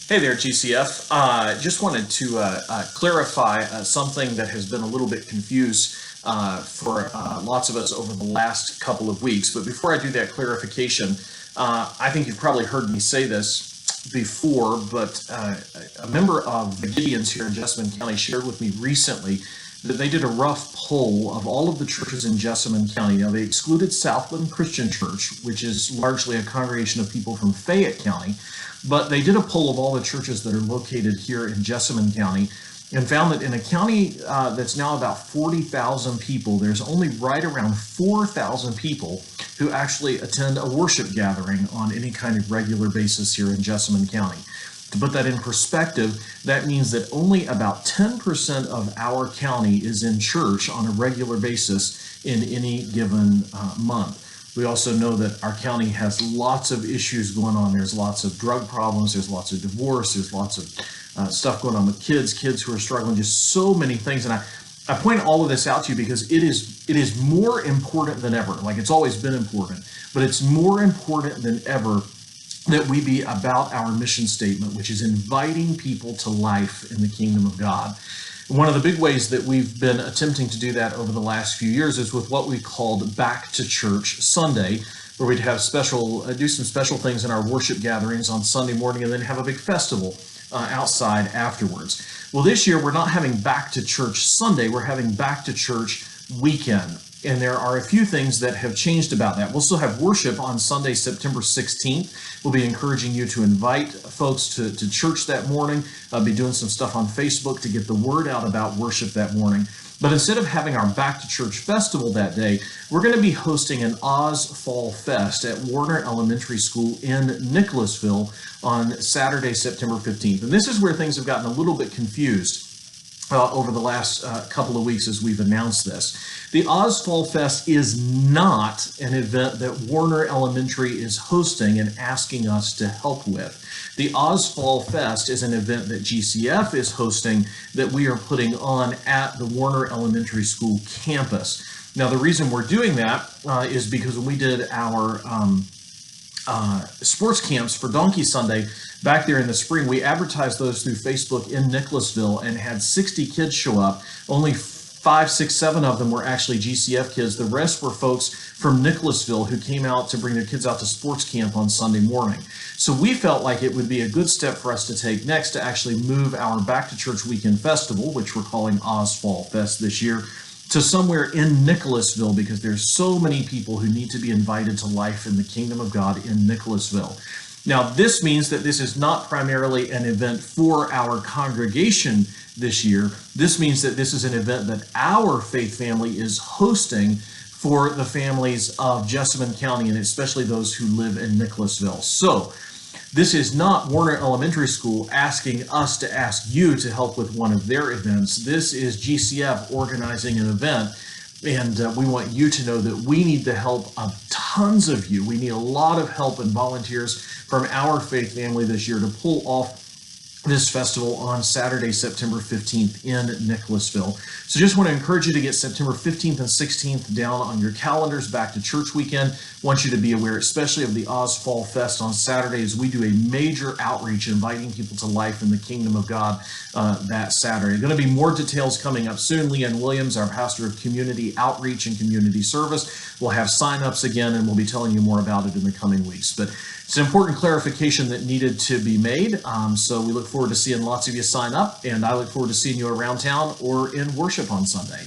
Hey there, GCF. Just wanted to clarify something that has been a little bit confused for lots of us over the last couple of weeks. But before I do that clarification, I think you've probably heard me say this before, but a member of the Gideons here in Jessamine County shared with me recently that they did a rough poll of all of the churches in Jessamine County. Now, they excluded Southland Christian Church, which is largely a congregation of people from Fayette County, but they did a poll of all the churches that are located here in Jessamine County and found that in a county that's now about 40,000 people, there's only right around 4,000 people who actually attend a worship gathering on any kind of regular basis here in Jessamine County. To put that in perspective, that means that only about 10% of our county is in church on a regular basis in any given month. We also know that our county has lots of issues going on. There's lots of drug problems, there's lots of divorce, there's lots of stuff going on with kids who are struggling, just so many things. And I point all of this out to you because it is more important than ever. Like, it's always been important, but it's more important than ever that we be about our mission statement, which is inviting people to life in the kingdom of God. One of the big ways that we've been attempting to do that over the last few years is with what we called Back to Church Sunday, where we'd have do some special things in our worship gatherings on Sunday morning and then have a big festival outside afterwards. Well, this year we're not having Back to Church Sunday, we're having Back to Church Weekend. And there are a few things that have changed about that. We'll still have worship on Sunday, September 16th. We'll be encouraging you to invite folks to church that morning. I'll be doing some stuff on Facebook to get the word out about worship that morning. But instead of having our Back to Church festival that day, we're going to be hosting an Oz Fall Fest at Warner Elementary School in Nicholasville on Saturday, September 15th. And this is where things have gotten a little bit confused over the last couple of weeks as we've announced this. The Oz Fall Fest is not an event that Warner Elementary is hosting and asking us to help with. The Oz Fall Fest is an event that GCF is hosting that we are putting on at the Warner Elementary School campus. Now, the reason we're doing that is because when we did our sports camps for Donkey Sunday back there in the spring, we advertised those through Facebook in Nicholasville and had 60 kids show up. Only 5, 6, 7 of them were actually GCF kids. The rest were folks from Nicholasville who came out to bring their kids out to sports camp on Sunday morning. So we felt like it would be a good step for us to take next to actually move our Back to Church Weekend Festival, which we're calling Oz Fall Fest this year, to somewhere in Nicholasville, because there's so many people who need to be invited to life in the kingdom of God in Nicholasville. Now, this means that this is not primarily an event for our congregation this year. This means that this is an event that our faith family is hosting for the families of Jessamine County, and especially those who live in Nicholasville. So, this is not Warner Elementary School asking us to ask you to help with one of their events. This is GCF organizing an event, and we want you to know that we need the help of tons of you. We need a lot of help and volunteers from our faith family this year to pull off this festival on Saturday, September 15th in Nicholasville. So just want to encourage you to get September 15th and 16th down on your calendars. Back to Church Weekend. Want you to be aware, especially of the Oz Fall Fest on Saturday, as we do a major outreach inviting people to life in the kingdom of God that Saturday. Going to be more details coming up soon. Leanne Williams, our pastor of community outreach and community service, will have sign-ups again, and we'll be telling you more about it in the coming weeks. But it's an important clarification that needed to be made. So we look forward to seeing lots of you sign up, and I look forward to seeing you around town or in worship on Sunday.